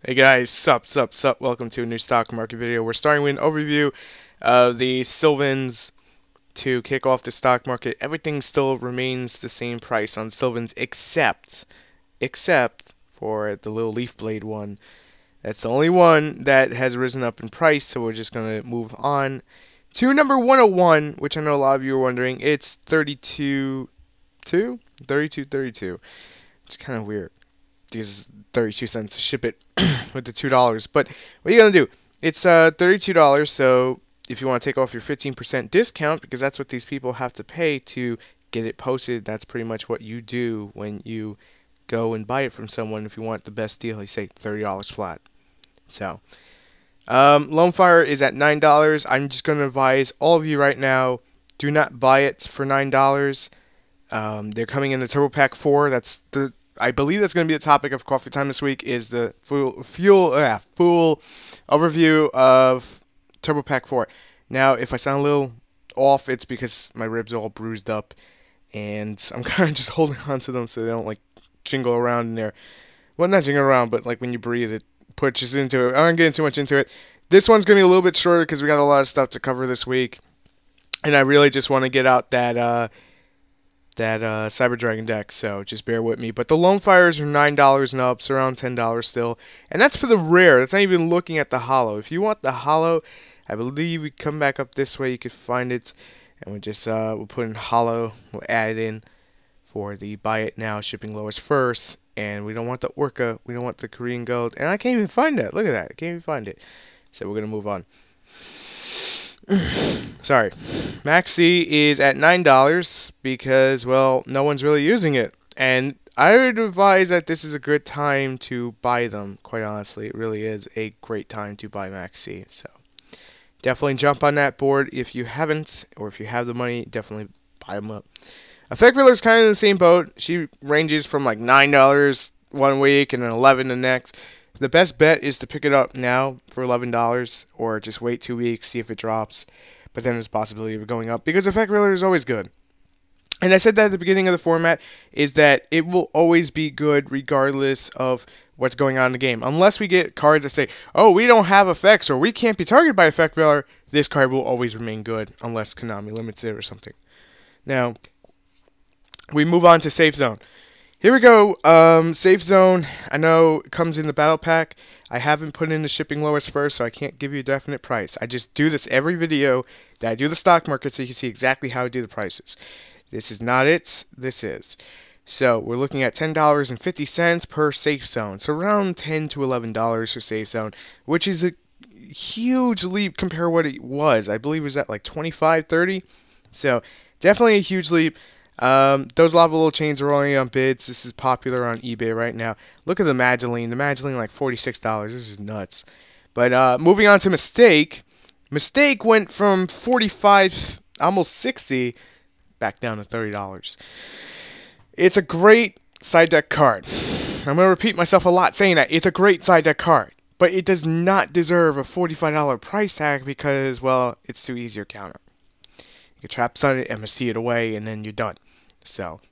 Hey guys, sup. Welcome to a new stock market video. We're starting with an overview of the Sylvans to kick off the stock market. Everything still remains the same price on Sylvans except for the little leaf blade one. That's the only one that has risen up in price, so we're just going to move on to number 101, which I know a lot of you are wondering. It's 32.32. It's kind of weird. Because 32 cents to ship it with the $2. But what are you gonna do? It's $32. So if you want to take off your 15% discount, because that's what these people have to pay to get it posted, that's pretty much what you do when you go and buy it from someone. If you want the best deal, you say $30 flat. So Lone Fire is at $9. I'm just gonna advise all of you right now: do not buy it for $9. They're coming in the Turbo Pack 4. I believe that's going to be the topic of Coffee Time this week, is the full overview of Turbo Pack 4. Now, if I sound a little off, it's because my ribs are all bruised up, and I'm kind of just holding on to them so they don't, like, jingle around in there. Well, not jingle around, but, like, when you breathe, it pushes into it. I'm not getting too much into it. This one's going to be a little bit shorter because we got a lot of stuff to cover this week, and I really just want to get out that Cyber Dragon deck, so just bear with me. But the Lone Fires are $9 and up, so around $10 still. And that's for the rare. That's not even looking at the hollow. If you want the hollow, I believe we come back up this way, you could find it. And we just, we'll put in hollow, we'll add it in for the buy it now, shipping lowest first. And we don't want the Orca, we don't want the Korean Gold. And I can't even find that. Look at that, I can't even find it. So we're going to move on. Sorry. Maxi is at $9 because, well, no one's really using it. And I would advise that this is a good time to buy them, quite honestly. It really is a great time to buy Maxi. So definitely jump on that board if you haven't, or if you have the money, definitely buy them up. Effect Reeler's kind of in the same boat. She ranges from like $9 one week and then $11 the next. The best bet is to pick it up now for $11 or just wait 2 weeks, see if it drops. But then there's a possibility of it going up because Effect Reeler is always good. And I said that at the beginning of the format, is that it will always be good regardless of what's going on in the game. Unless we get cards that say, oh, we don't have effects or we can't be targeted by Effect Reeler, this card will always remain good unless Konami limits it or something. Now, we move on to Safe Zone. Here we go. Safe Zone, I know it comes in the battle pack. I haven't put in the shipping lowest first, so I can't give you a definite price. I just do this every video that I do the stock market so you can see exactly how I do the prices. This is not it. This is. So we're looking at $10.50 per Safe Zone. So around $10 to $11 for Safe Zone, which is a huge leap compared to what it was. I believe it was at like $25, $30. So definitely a huge leap. Those lava little chains are only on bids. This is popular on eBay right now. Look at the Madeline. The Madeline like $46. This is nuts. But moving on to Mistake. Mistake went from 45, almost 60, back down to $30. It's a great side deck card. I'm going to repeat myself a lot saying that. It's a great side deck card. But it does not deserve a $45 price tag because, well, it's too easy to counter. You can trap sun it, MST it away, and then you're done. So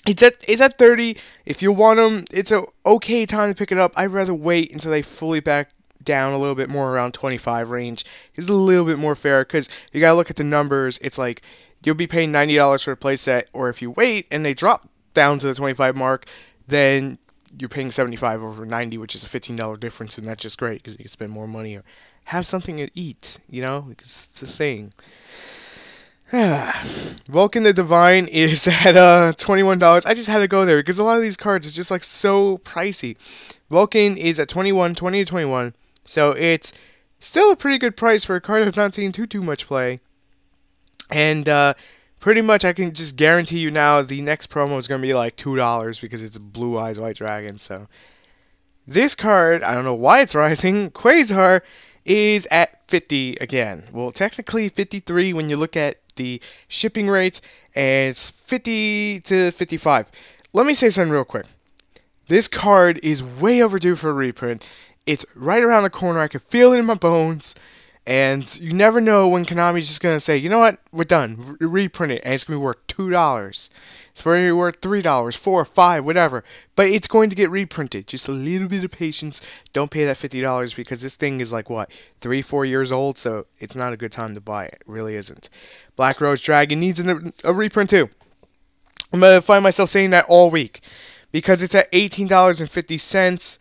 it's at 30. If you want them, it's a okay time to pick it up. I'd rather wait until they fully back down a little bit more around 25 range. It's a little bit more fair because you gotta look at the numbers. It's like you'll be paying $90 for a playset, or if you wait and they drop down to the 25 mark, then you're paying 75 over 90, which is a $15 difference, and that's just great because you can spend more money or have something to eat, you know, because it's a thing. Vulcan the Divine is at $21. I just had to go there because a lot of these cards is just like so pricey. Vulcan is at 20 to 21. So it's still a pretty good price for a card that's not seeing too much play. And pretty much I can just guarantee you now the next promo is going to be like $2 because it's Blue Eyes White Dragon. So this card, I don't know why it's rising. Quasar is at 50 again. Well, technically 53 when you look at the shipping rates, and it's 50 to 55. Let me say something real quick. This card is way overdue for a reprint. It's right around the corner. I can feel it in my bones. And you never know when Konami's just going to say, you know what, we're done, reprint it, and it's going to be worth $2. It's going to be worth $3, 4, 5, whatever. But it's going to get reprinted. Just a little bit of patience. Don't pay that $50 because this thing is like, what, 3, 4 years old? So it's not a good time to buy it. It really isn't. Black Rose Dragon needs a reprint too. I'm going to find myself saying that all week because it's at $18.50.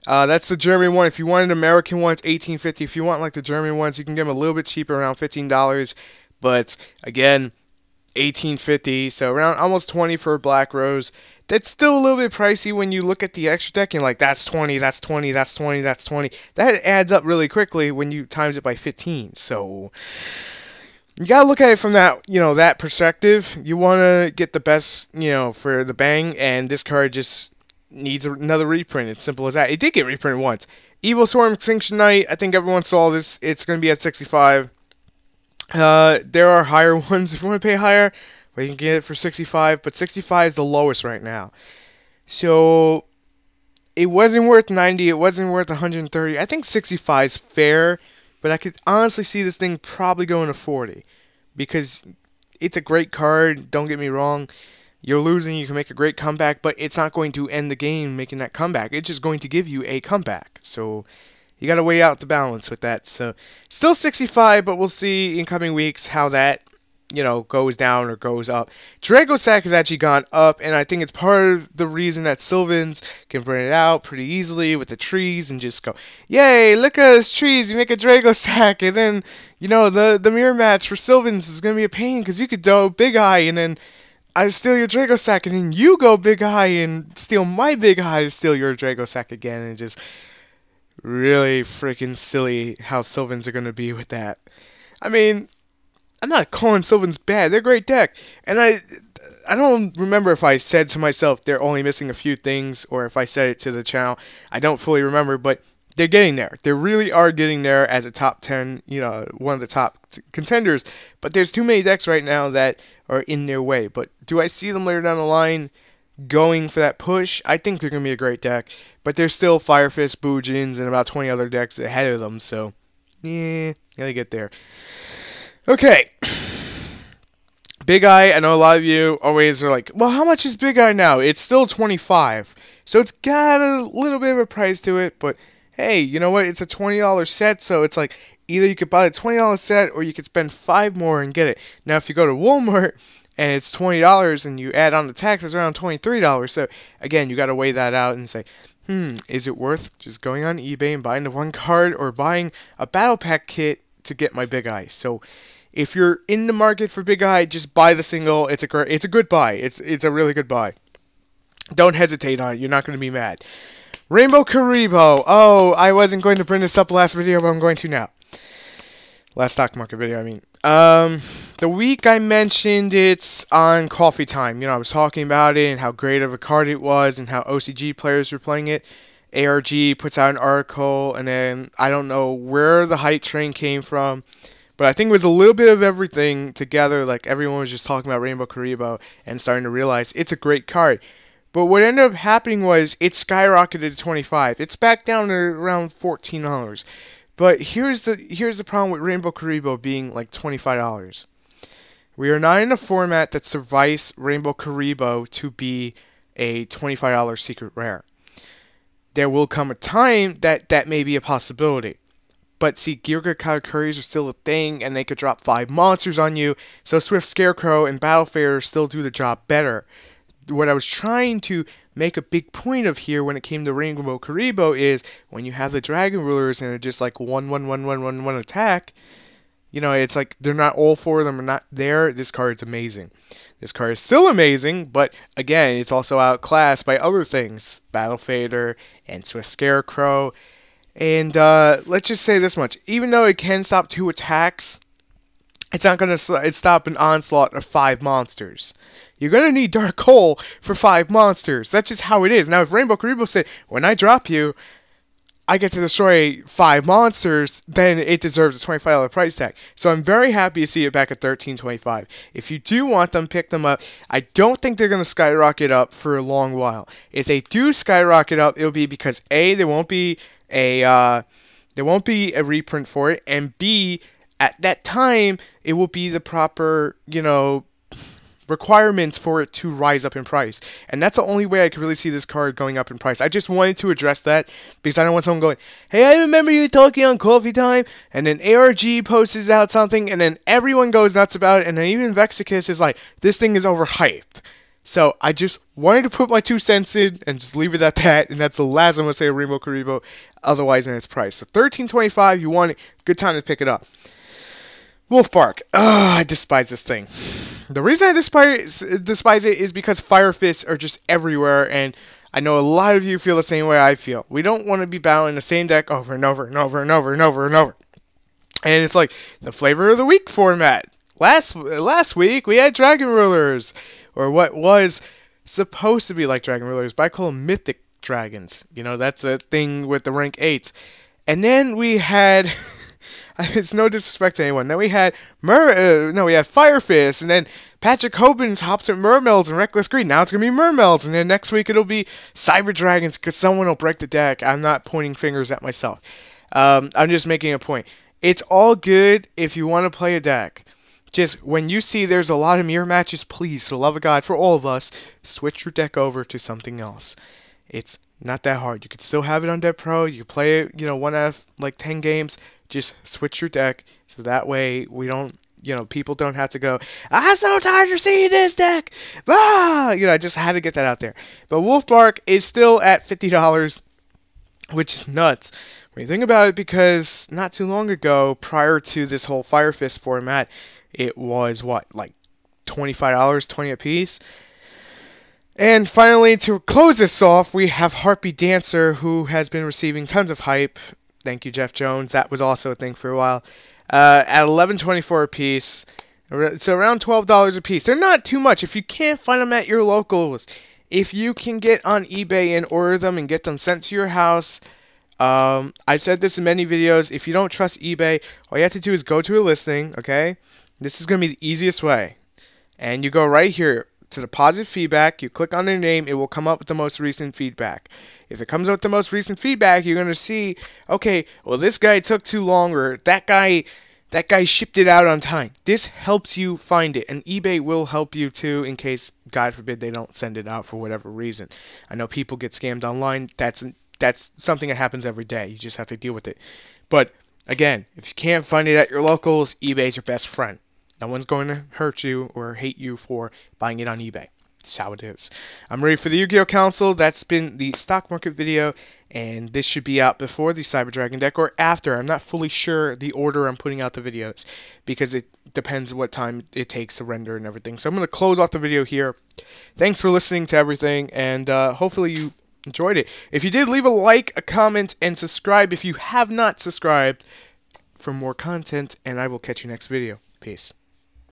That's the German one. If you want an American one, it's $18.50. If you want like the German ones, you can get them a little bit cheaper, around $15. But again, $18.50, so around almost $20 for a Black Rose. That's still a little bit pricey when you look at the extra deck and like that's 20, that's 20, that's 20, that's 20. That adds up really quickly when you times it by 15. So you gotta look at it from that, that perspective. You want to get the best, for the bang, and this card just needs another reprint. It's simple as that. It did get reprinted once. Evil Swarm Extinction Knight, I think everyone saw this. It's going to be at 65. There are higher ones if you want to pay higher, but you can get it for 65. But 65 is the lowest right now. So it wasn't worth 90. It wasn't worth 130. I think 65 is fair, but I could honestly see this thing probably going to 40 because it's a great card. Don't get me wrong. You're losing, you can make a great comeback, but it's not going to end the game making that comeback. It's just going to give you a comeback. So you got to weigh out the balance with that. So still 65, but we'll see in coming weeks how that, goes down or goes up. Dragosack has actually gone up, and I think it's part of the reason that Sylvans can print it out pretty easily with the trees and just go, yay, look at those trees, you make a Dragosack, and then, the mirror match for Sylvans is going to be a pain because you could do Big Eye, and then I steal your Dragosack, and then you go Big Eye and steal my Big Eye to steal your Dragosack again, and just really freaking silly how Sylvans are going to be with that. I mean, I'm not calling Sylvans bad. They're a great deck, and I don't remember if I said to myself they're only missing a few things, or if I said it to the channel. I don't fully remember, but they're getting there. They really are getting there as a top 10, one of the top contenders. But there's too many decks right now that are in their way. But do I see them later down the line going for that push? I think they're going to be a great deck. But there's still Fire Fist, Boojins, and about 20 other decks ahead of them. So, yeah, gotta get there. Okay. Big Eye, I know a lot of you always are like, well, how much is Big Eye now? It's still 25. So it's got a little bit of a price to it, but hey, you know what? It's a $20 set, so it's like either you could buy the $20 set or you could spend $5 more and get it. Now, if you go to Walmart and it's $20 and you add on the taxes, around $23. So again, you got to weigh that out and say, is it worth just going on eBay and buying the one card or buying a battle pack kit to get my Big Eye? So if you're in the market for Big Eye, just buy the single. It's a good buy. It's a really good buy. Don't hesitate on it. You're not going to be mad. Rainbow Karibo. Oh, I wasn't going to bring this up last video, but I'm going to now. Last stock market video, I mean. The week I mentioned it's on Coffee Time. I was talking about it and how great of a card it was and how OCG players were playing it. ARG puts out an article, and then I don't know where the hype train came from, but I think it was a little bit of everything together. Like everyone was just talking about Rainbow Karibo and starting to realize it's a great card. But what ended up happening was it skyrocketed to 25. It's back down to around $14. But here's the problem with Rainbow Karibo being like $25. We are not in a format that survives Rainbow Karibo to be a $25 secret rare. There will come a time that may be a possibility. But see, Gyurga Katakuris are still a thing, and they could drop 5 monsters on you, so Swift Scarecrow and Battlefarer still do the job better. What I was trying to make a big point of here when it came to Rainbow Karibo is when you have the Dragon Rulers and they're just like 1/1/1/1/1 attack, it's like they're not all 4 of them are not there. This card's amazing. This card is still amazing, but again, it's also outclassed by other things. Battle Fader and Swift Scarecrow. And let's just say this much. Even though it can stop 2 attacks, it's not going to stop an onslaught of 5 monsters. You're going to need Dark Hole for 5 monsters. That's just how it is. Now, if Rainbow Karibo said, when I drop you, I get to destroy 5 monsters, then it deserves a $25 price tag. So I'm very happy to see it back at $13.25. If you do want them, pick them up. I don't think they're going to skyrocket up for a long while. If they do skyrocket up, it'll be because A, there won't be a There won't be a reprint for it, and B, at that time, it will be the proper, requirements for it to rise up in price. And that's the only way I could really see this card going up in price. I just wanted to address that because I don't want someone going, hey, I remember you talking on Coffee Time, and then ARG posts out something, and then everyone goes nuts about it, and then even Vexicus is like, this thing is overhyped. So I just wanted to put my 2 cents in and just leave it at that, and that's the last I'm going to say of Rainbow Karibo, otherwise in its price. So $13.25, you want it, good time to pick it up. Wolf Bark. I despise this thing. The reason I despise it is because Fire Fists are just everywhere, and I know a lot of you feel the same way I feel. We don't want to be battling the same deck over and over and over and over and over and over. And it's like the Flavor of the Week format. Last week we had Dragon Rulers, or what was supposed to be like Dragon Rulers, but I call them Mythic Dragons. That's a thing with the rank 8s. And then we had... It's no disrespect to anyone. Then we had Fire Fist, and then Patrick Hoban hops at Mermelds and Reckless Greed. Now it's gonna be Mermelds, and then next week it'll be Cyber Dragons because someone will break the deck. I'm not pointing fingers at myself. I'm just making a point. It's all good if you want to play a deck. Just when you see there's a lot of mirror matches, please, for the love of God, for all of us, switch your deck over to something else. It's not that hard. You could still have it on Dead Pro. You can play it, 1 out of 10 games. Just switch your deck so that way we don't, people don't have to go, I'm so tired of seeing this deck. I just had to get that out there. But Wolf Bark is still at $50, which is nuts when you think about it, because not too long ago, prior to this whole Fire Fist format, it was like $25, 20 a piece. And finally, to close this off, we have Harpy Dancer, who has been receiving tons of hype. Thank you, Jeff Jones. That was also a thing for a while. At $11.24 a piece. So around $12 a piece. They're not too much. If you can't find them at your locals, if you can get on eBay and order them and get them sent to your house, I've said this in many videos. If you don't trust eBay, all you have to do is go to a listing, okay? This is going to be the easiest way. And you go right here to deposit feedback, you click on their name, it will come up with the most recent feedback. If it comes up with the most recent feedback, you're going to see, okay, well, this guy took too long, or that guy shipped it out on time. This helps you find it, and eBay will help you too in case, God forbid, they don't send it out for whatever reason. I know people get scammed online. That's something that happens every day. You just have to deal with it. But again, if you can't find it at your locals, eBay's your best friend. No one's going to hurt you or hate you for buying it on eBay. That's how it is. I'm ready for the Yu-Gi-Oh! Council. That's been the stock market video, and this should be out before the Cyber Dragon deck or after. I'm not fully sure the order I'm putting out the videos because it depends what time it takes to render and everything. So I'm going to close off the video here. Thanks for listening to everything, and hopefully you enjoyed it. If you did, leave a like, a comment, and subscribe if you have not subscribed for more content, and I will catch you next video. Peace.